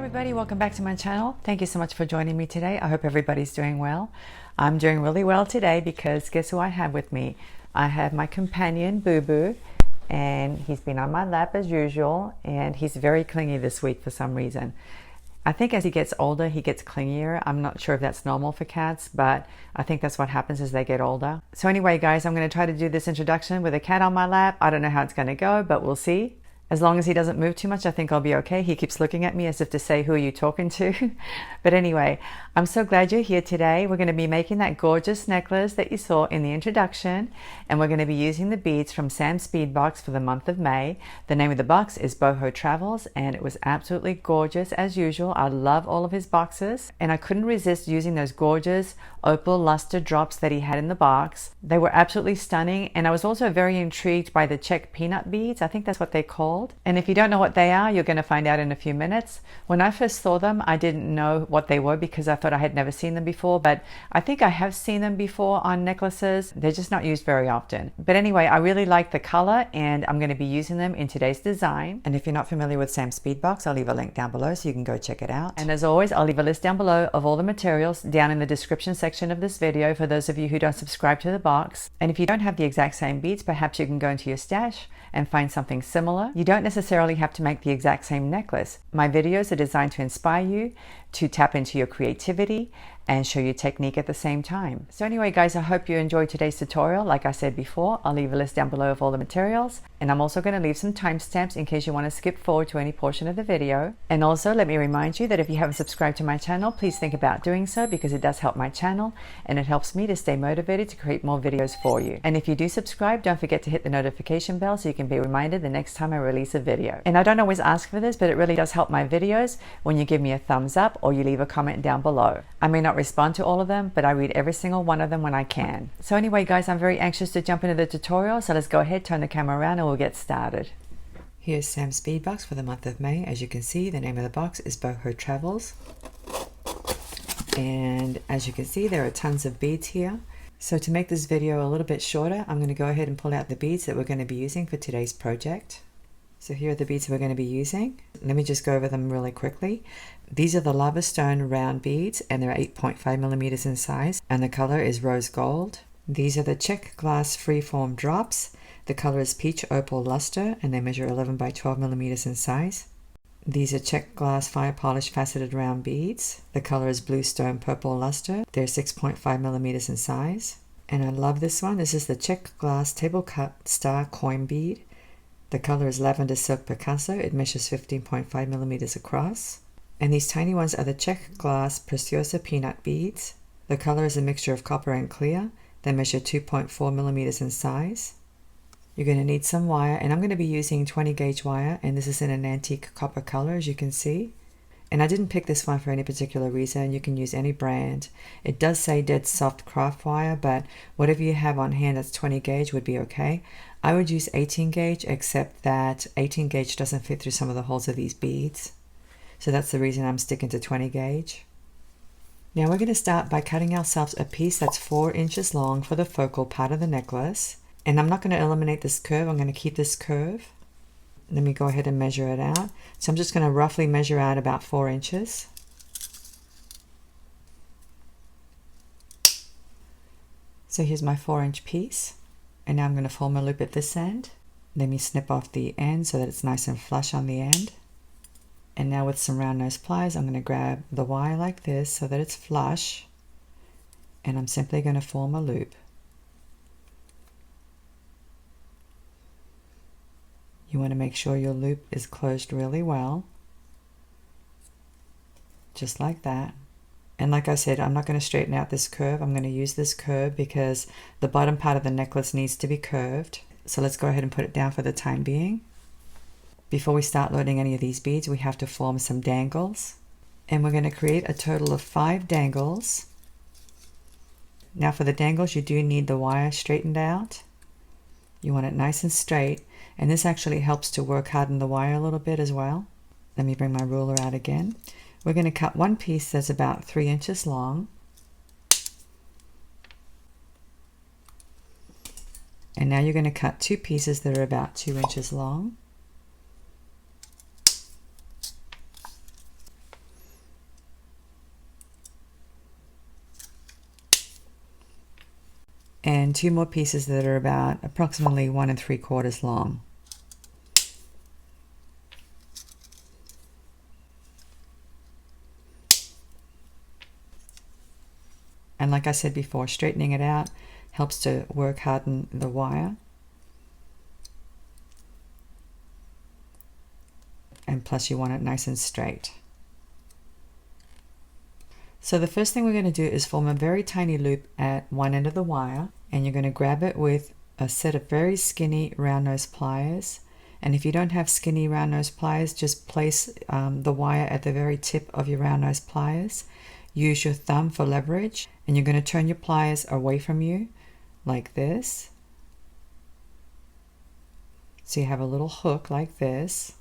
everybody, welcome back to my channel. Thank you so much for joining me today. I hope everybody's doing well. I'm doing really well today because guess who I have with me? I have my companion Boo Boo, and he's been on my lap as usual, and he's very clingy this week for some reason. I think as he gets older he gets clingier. I'm not sure if that's normal for cats, but I think that's what happens as they get older. So anyway guys, I'm going to try to do this introduction with a cat on my lap. I don't know how it's going to go, but we'll see. As long as he doesn't move too much, I think I'll be okay. He keeps looking at me as if to say, who are you talking to? But anyway, I'm so glad you're here today. We're going to be making that gorgeous necklace that you saw in the introduction. And we're going to be using the beads from Sam's Bead Box for the month of May. The name of the box is Boho Travels, and it was absolutely gorgeous as usual. I love all of his boxes. And I couldn't resist using those gorgeous opal luster drops that he had in the box. They were absolutely stunning. And I was also very intrigued by the Czech peanut beads. I think that's what they're called. And if you don't know what they are, you're going to find out in a few minutes. When I first saw them, I didn't know what they were because I thought I had never seen them before, but I think I have seen them before on necklaces. They're just not used very often. But anyway, I really like the color and I'm going to be using them in today's design. And if you're not familiar with Sam's Bead Box, I'll leave a link down below so you can go check it out. And as always, I'll leave a list down below of all the materials down in the description section of this video for those of you who don't subscribe to the box. And if you don't have the exact same beads, perhaps you can go into your stash and find something similar. You don't necessarily have to make the exact same necklace. My videos are designed to inspire you to tap into your creativity and show you technique at the same time. So anyway guys, I hope you enjoyed today's tutorial. Like I said before, I'll leave a list down below of all the materials, and I'm also going to leave some timestamps in case you want to skip forward to any portion of the video. And also let me remind you that if you haven't subscribed to my channel, please think about doing so because it does help my channel and it helps me to stay motivated to create more videos for you. And if you do subscribe, don't forget to hit the notification bell so you can be reminded the next time I release a video. And I don't always ask for this, but it really does help my videos when you give me a thumbs up or you leave a comment down below. I may not respond to all of them, but I read every single one of them when I can. So anyway guys, I'm very anxious to jump into the tutorial, so let's go ahead, turn the camera around and we'll get started. Here's Sam's Bead Box for the month of May. As you can see, the name of the box is Boho Travels. And as you can see, there are tons of beads here. So to make this video a little bit shorter, I'm going to go ahead and pull out the beads that we're going to be using for today's project. So here are the beads we're going to be using. Let me just go over them really quickly. These are the lava stone round beads and they're 8.5 millimeters in size and the color is rose gold. These are the Czech glass freeform drops. The color is peach opal luster and they measure 11 by 12 millimeters in size. These are Czech glass fire polish faceted round beads. The color is blue stone purple luster. They're 6.5 millimeters in size. And I love this one. This is the Czech glass table cut star coin bead. The color is Lavender silk Picasso. It measures 15.5 millimeters across. And these tiny ones are the Czech glass Preciosa peanut beads. The color is a mixture of copper and clear. They measure 2.4 millimeters in size. You're going to need some wire, and I'm going to be using 20 gauge wire, and this is in an antique copper color as you can see. And I didn't pick this one for any particular reason. You can use any brand. It does say dead soft craft wire, but whatever you have on hand that's 20 gauge would be okay. I would use 18 gauge, except that 18 gauge doesn't fit through some of the holes of these beads. So that's the reason I'm sticking to 20 gauge. Now we're going to start by cutting ourselves a piece that's 4 inches long for the focal part of the necklace. And I'm not going to eliminate this curve. I'm going to keep this curve. Let me go ahead and measure it out. So I'm just going to roughly measure out about 4 inches. So here's my 4-inch piece. And now I'm going to form a loop at this end. Let me snip off the end so that it's nice and flush on the end. And now with some round nose pliers, I'm going to grab the wire like this so that it's flush. And I'm simply going to form a loop. You want to make sure your loop is closed really well. Just like that. And like I said, I'm not going to straighten out this curve. I'm going to use this curve because the bottom part of the necklace needs to be curved. So let's go ahead and put it down for the time being. Before we start loading any of these beads, we have to form some dangles. And we're going to create a total of 5 dangles. Now for the dangles, you do need the wire straightened out. You want it nice and straight. And this actually helps to work harden the wire a little bit as well. Let me bring my ruler out again. We're going to cut one piece that's about 3 inches long. And now you're going to cut 2 pieces that are about 2 inches long. and 2 more pieces that are about approximately 1 3/4 long. And like I said before, straightening it out helps to work harden the wire. And plus you want it nice and straight. So the first thing we're going to do is form a very tiny loop at one end of the wire, and you're going to grab it with a set of very skinny round nose pliers. And if you don't have skinny round nose pliers, just place the wire at the very tip of your round nose pliers. Use your thumb for leverage, and you're going to turn your pliers away from you like this. So you have a little hook like this.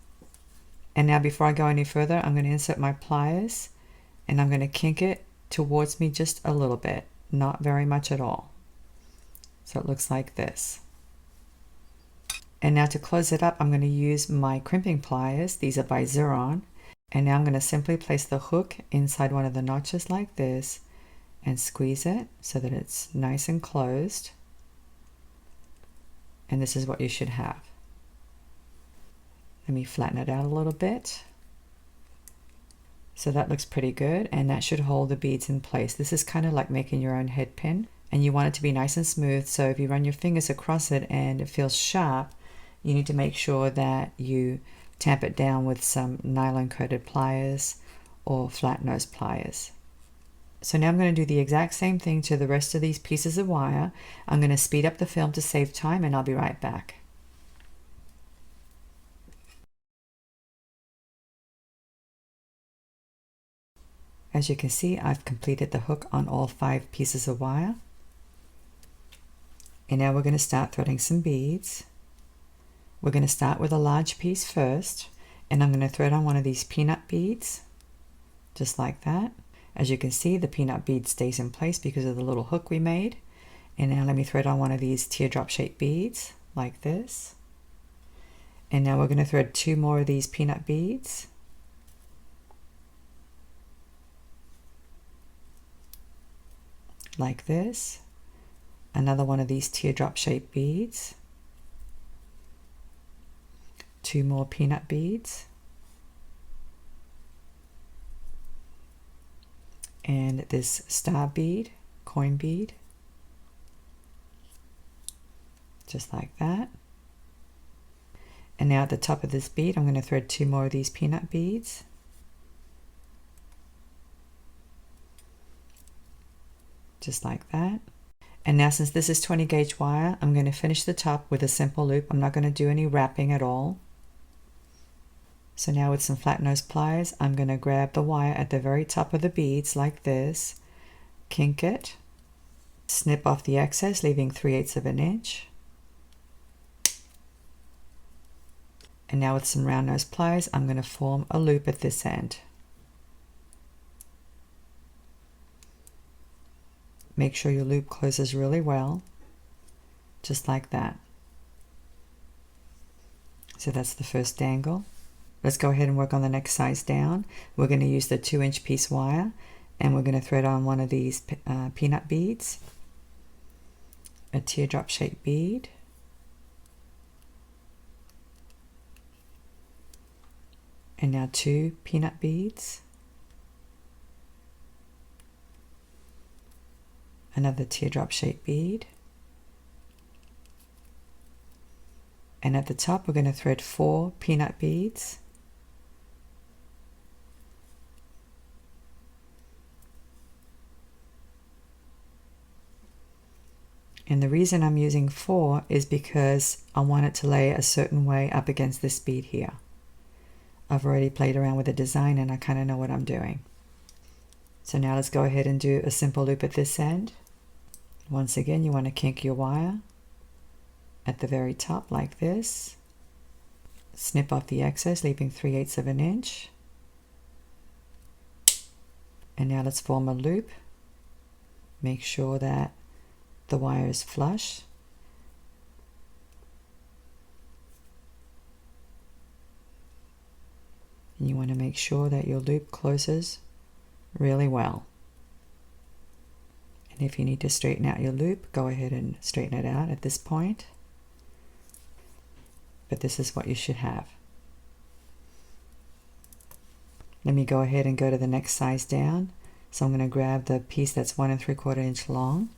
And now before I go any further, I'm going to insert my pliers and I'm going to kink it towards me just a little bit, not very much at all. So it looks like this. And now to close it up, I'm going to use my crimping pliers. These are by Xeron. And now I'm going to simply place the hook inside one of the notches like this and squeeze it so that it's nice and closed. And this is what you should have. Let me flatten it out a little bit. So that looks pretty good, and that should hold the beads in place. This is kind of like making your own head pin, and you want it to be nice and smooth. So if you run your fingers across it and it feels sharp, you need to make sure that you tamp it down with some nylon coated pliers or flat nose pliers. So now I'm going to do the exact same thing to the rest of these pieces of wire. I'm going to speed up the film to save time, and I'll be right back. As you can see, I've completed the hook on all 5 pieces of wire. And now we're going to start threading some beads. We're going to start with a large piece first, and I'm going to thread on one of these peanut beads, just like that. As you can see, the peanut bead stays in place because of the little hook we made. And now let me thread on one of these teardrop shaped beads, like this. And now we're going to thread 2 more of these peanut beads. Like this. Another one of these teardrop shaped beads. 2 more peanut beads. And this star bead, coin bead. Just like that. And now at the top of this bead, I'm going to thread 2 more of these peanut beads. Just like that. And now since this is 20 gauge wire, I'm going to finish the top with a simple loop. I'm not going to do any wrapping at all. So now with some flat nose pliers, I'm going to grab the wire at the very top of the beads like this, kink it, snip off the excess, leaving 3/8 of an inch. And now with some round nose pliers, I'm going to form a loop at this end. Make sure your loop closes really well, just like that. So that's the first dangle. Let's go ahead and work on the next size down. We're going to use the 2-inch piece wire, and we're going to thread on one of these peanut beads, a teardrop shaped bead, and now 2 peanut beads, another teardrop shaped bead, and at the top we're going to thread 4 peanut beads, and the reason I'm using 4 is because I want it to lay a certain way up against this bead here. I've already played around with the design and I kind of know what I'm doing. So now let's go ahead and do a simple loop at this end. Once again, you want to kink your wire at the very top like this. Snip off the excess, leaving 3/8 of an inch. And now let's form a loop. Make sure that the wire is flush. And you want to make sure that your loop closes really well. And if you need to straighten out your loop, go ahead and straighten it out at this point. But this is what you should have. Let me go ahead and go to the next size down. So I'm going to grab the piece that's 1 3/4 inch long.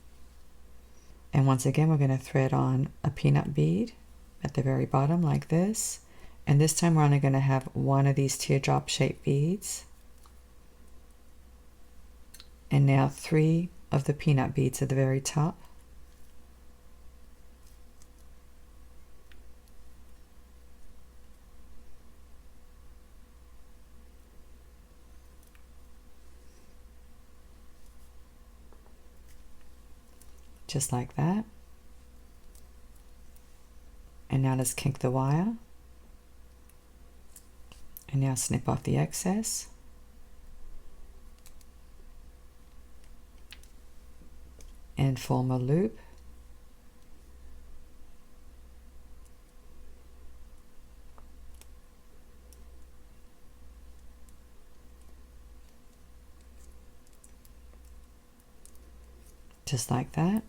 And once again, we're going to thread on a peanut bead at the very bottom like this. And this time we're only going to have one of these teardrop shaped beads. And now 3 of the peanut beads at the very top. Just like that. And now let's kink the wire. And now snip off the excess. And form a loop. Just like that.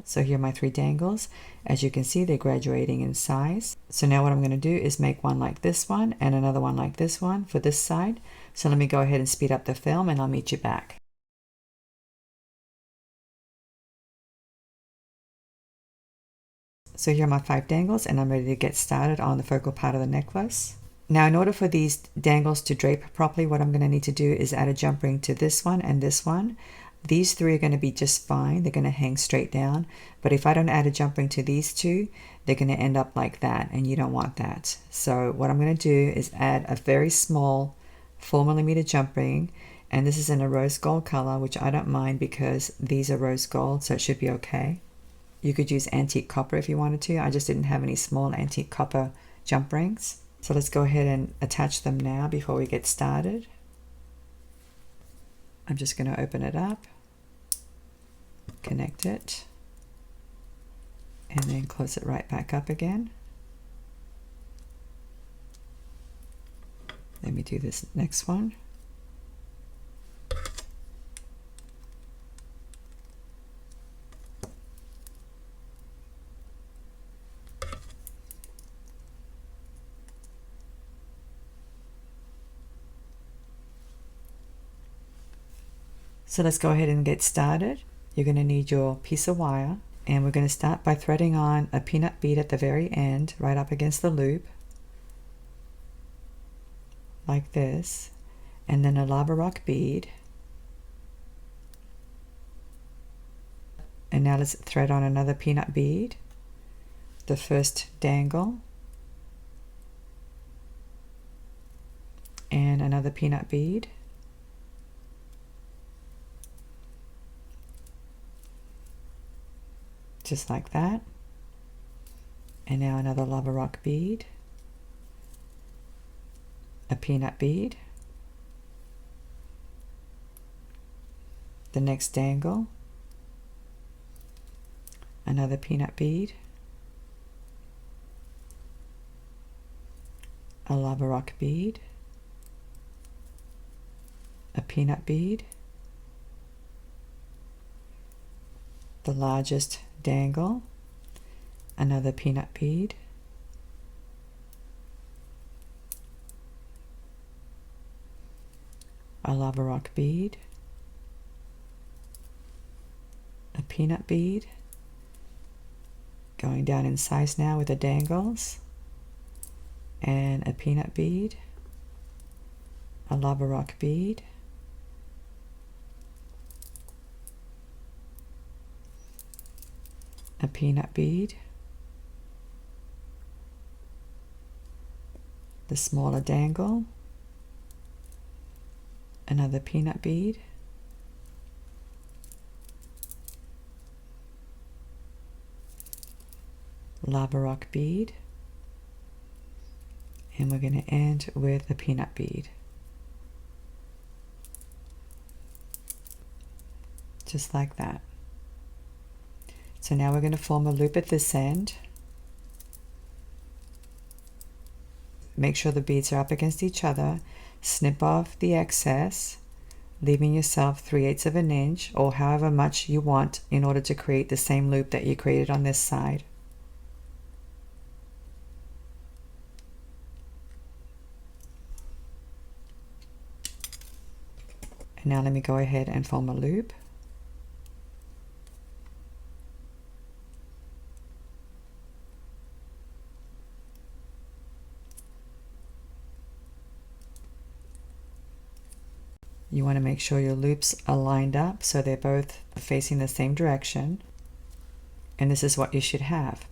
So here are my 3 dangles. As you can see, they're graduating in size. So now what I'm going to do is make one like this one and another one like this one for this side. So let me go ahead and speed up the film and I'll meet you back. So here are my 5 dangles and I'm ready to get started on the focal part of the necklace. Now in order for these dangles to drape properly, what I'm going to need to do is add a jump ring to this one and this one. These 3 are going to be just fine. They're going to hang straight down. But if I don't add a jump ring to these 2, they're going to end up like that, and you don't want that. So what I'm going to do is add a very small 4mm jump ring, and this is in a rose gold color, which I don't mind because these are rose gold, so it should be okay. You could use antique copper if you wanted to. I just didn't have any small antique copper jump rings. So let's go ahead and attach them now before we get started. I'm just going to open it up, connect it, and then close it right back up again. Let me do this next one. So let's go ahead and get started. You're going to need your piece of wire, and we're going to start by threading on a peanut bead at the very end, right up against the loop, like this, and then a lava rock bead. And now let's thread on another peanut bead, the first dangle, and another peanut bead. Just like that. And now another lava rock bead, a peanut bead, the next dangle, another peanut bead, a lava rock bead, a peanut bead, the largest dangle, another peanut bead, a lava rock bead, a peanut bead, going down in size now with the dangles, and a peanut bead, a lava rock bead, a peanut bead, the smaller dangle, another peanut bead, lava rock bead, and we're going to end with a peanut bead. Just like that. So now we're going to form a loop at this end. Make sure the beads are up against each other. Snip off the excess. leaving yourself 3/8 of an inch or however much you want in order to create the same loop that you created on this side. And now let me go ahead and form a loop. You want to make sure your loops are lined up so they're both facing the same direction. And this is what you should have.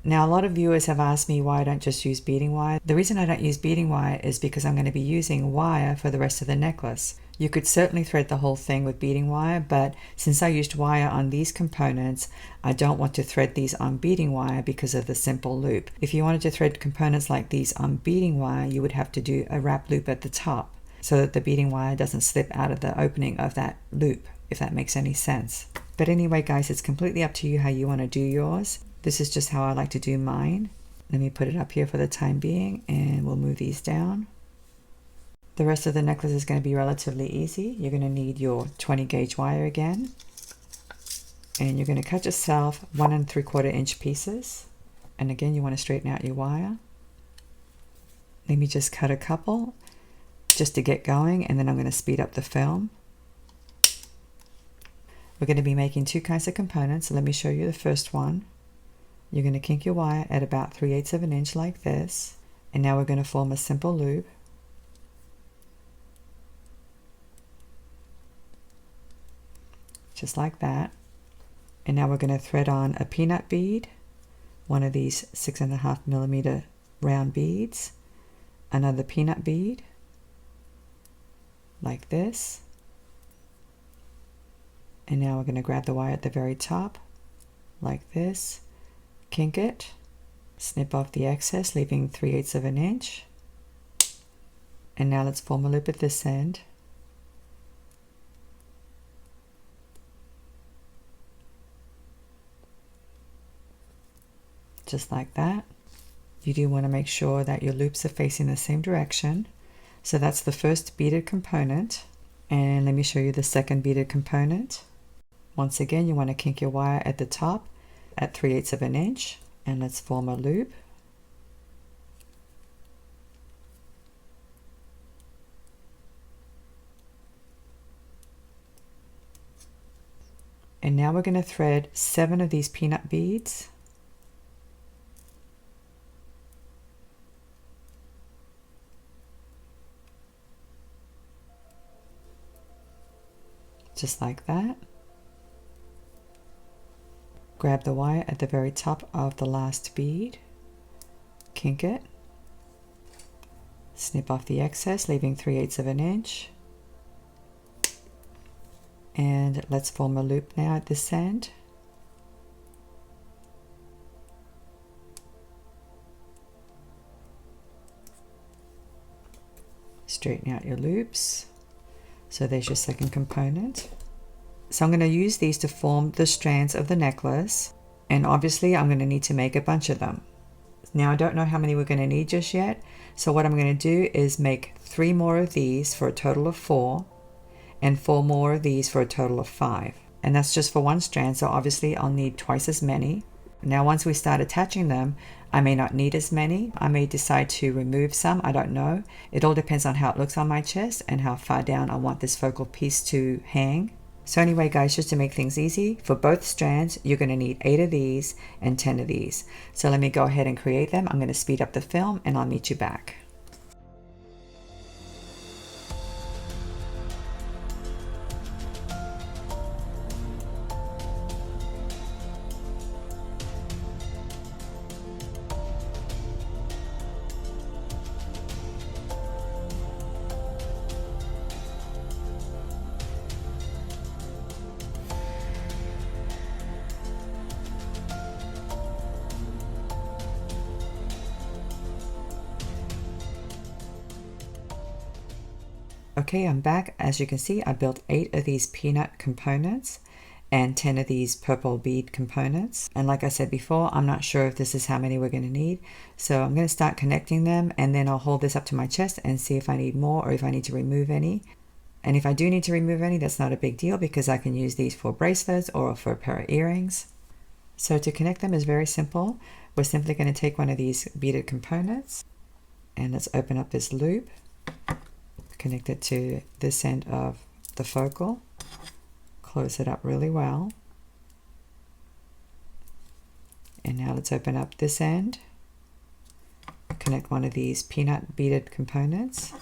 Now, a lot of viewers have asked me why I don't just use beading wire. The reason I don't use beading wire is because I'm going to be using wire for the rest of the necklace. You could certainly thread the whole thing with beading wire, but since I used wire on these components, I don't want to thread these on beading wire because of the simple loop. If you wanted to thread components like these on beading wire, you would have to do a wrap loop at the top so that the beading wire doesn't slip out of the opening of that loop, if that makes any sense. But anyway, guys, it's completely up to you how you want to do yours. This is just how I like to do mine. Let me put it up here for the time being, and we'll move these down. The rest of the necklace is going to be relatively easy. You're going to need your 20 gauge wire again, and you're going to cut yourself 1 3/4 inch pieces. And again, you want to straighten out your wire. Let me just cut a couple just to get going, and then I'm going to speed up the film. We're going to be making 2 kinds of components. So let me show you the first one. You're going to kink your wire at about 3/8 of an inch like this, and now we're going to form a simple loop. Just like that. And now we're going to thread on a peanut bead, one of these 6.5mm round beads, another peanut bead, like this. And now we're going to grab the wire at the very top, like this, kink it, snip off the excess, leaving 3/8 of an inch. And now let's form a loop at this end. Just like that. You do want to make sure that your loops are facing the same direction. So that's the first beaded component. And let me show you the second beaded component. Once again, you want to kink your wire at the top at 3/8 of an inch, and let's form a loop. And now we're going to thread 7 of these peanut beads. Just like that. Grab the wire at the very top of the last bead, kink it, snip off the excess, leaving 3/8 of an inch. And let's form a loop now at this end. Straighten out your loops. So there's your second component. So I'm going to use these to form the strands of the necklace, and obviously I'm going to need to make a bunch of them. Now I don't know how many we're going to need just yet, so what I'm going to do is make 3 more of these for a total of 4, and 4 more of these for a total of 5. And that's just for one strand, so obviously I'll need twice as many. Now once we start attaching them, I may not need as many. I may decide to remove some, I don't know. It all depends on how it looks on my chest and how far down I want this focal piece to hang. So anyway, guys, just to make things easy, for both strands, you're going to need 8 of these and 10 of these. So let me go ahead and create them. I'm going to speed up the film and I'll meet you back. Okay, I'm back. As you can see, I built 8 of these peanut components and 10 of these purple bead components. And like I said before, I'm not sure if this is how many we're going to need. So I'm going to start connecting them, and then I'll hold this up to my chest and see if I need more or if I need to remove any. And if I do need to remove any, that's not a big deal because I can use these for bracelets or for a pair of earrings. So to connect them is very simple. We're simply going to take one of these beaded components and let's open up this loop, connect it to this end of the focal, close it up really well. And now let's open up this end, connect one of these peanut beaded components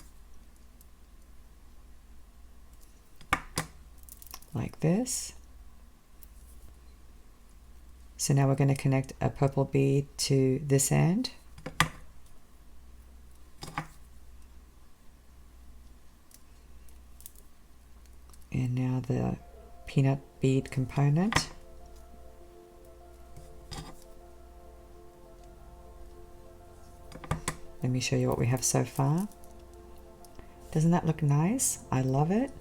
like this. So now we're going to connect a purple bead to this end. And now the peanut bead component. Let me show you what we have so far. Doesn't that look nice? I love it.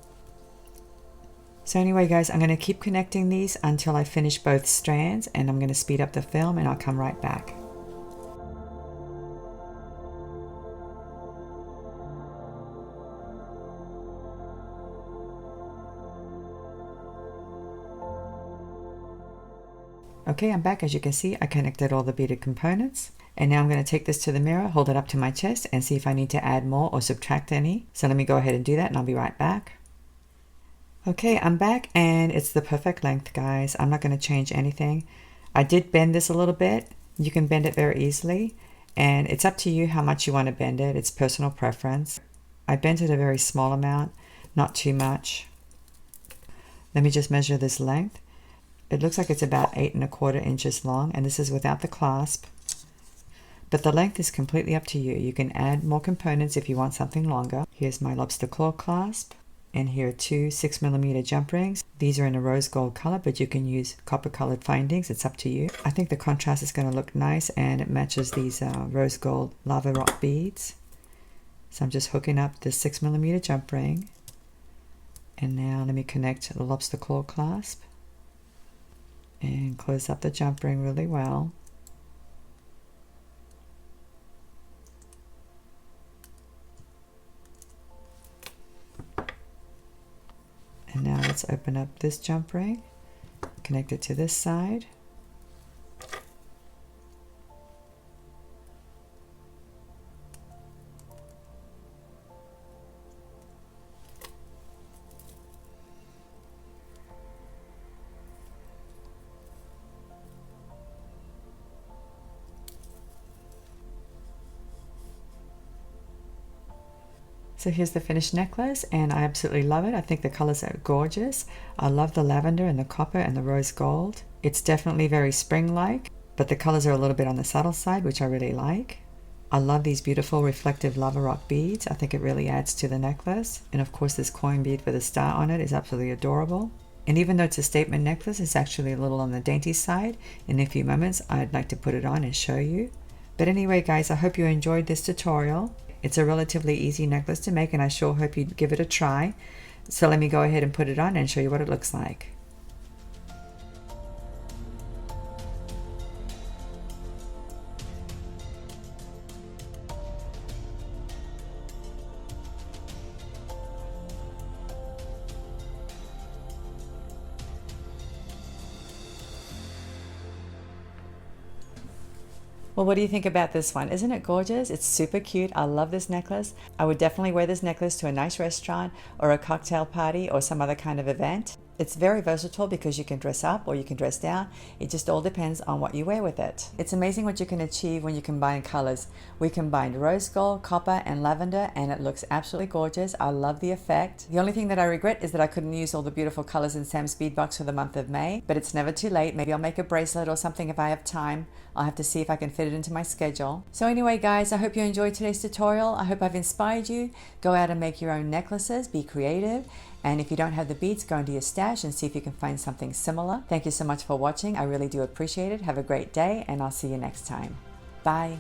So anyway guys, I'm going to keep connecting these until I finish both strands, and I'm going to speed up the film and I'll come right back. Okay, I'm back. As you can see, I connected all the beaded components. And now I'm going to take this to the mirror, hold it up to my chest, and see if I need to add more or subtract any. So let me go ahead and do that, and I'll be right back. Okay, I'm back, and it's the perfect length, guys. I'm not going to change anything. I did bend this a little bit. You can bend it very easily, and it's up to you how much you want to bend it. It's personal preference. I bent it a very small amount, not too much. Let me just measure this length. It looks like it's about 8¼ inches long, and this is without the clasp. But the length is completely up to you. You can add more components if you want something longer. Here's my lobster claw clasp. And here are two 6mm jump rings. These are in a rose gold color, but you can use copper colored findings. It's up to you. I think the contrast is going to look nice, and it matches these rose gold lava rock beads. So I'm just hooking up the 6mm jump ring. And now let me connect the lobster claw clasp. And close up the jump ring really well. And now let's open up this jump ring, connect it to this side. So here's the finished necklace, and I absolutely love it. I think the colors are gorgeous. I love the lavender and the copper and the rose gold. It's definitely very spring-like, but the colors are a little bit on the subtle side, which I really like. I love these beautiful reflective lava rock beads. I think it really adds to the necklace. And of course this coin bead with a star on it is absolutely adorable. And even though it's a statement necklace, it's actually a little on the dainty side. In a few moments, I'd like to put it on and show you. But anyway guys, I hope you enjoyed this tutorial. It's a relatively easy necklace to make, and I sure hope you give it a try. So let me go ahead and put it on and show you what it looks like. Well, what do you think about this one? Isn't it gorgeous? It's super cute. I love this necklace. I would definitely wear this necklace to a nice restaurant or a cocktail party or some other kind of event. It's very versatile because you can dress up or you can dress down. It just all depends on what you wear with it. It's amazing what you can achieve when you combine colors. We combined rose gold, copper, and lavender, and it looks absolutely gorgeous. I love the effect. The only thing that I regret is that I couldn't use all the beautiful colors in Sam's bead box for the month of May, but it's never too late. Maybe I'll make a bracelet or something if I have time. I'll have to see if I can fit it into my schedule. So anyway guys, I hope you enjoyed today's tutorial. I hope I've inspired you. Go out and make your own necklaces, be creative. And if you don't have the beads, go into your stash and see if you can find something similar. Thank you so much for watching. I really do appreciate it. Have a great day, and I'll see you next time. Bye.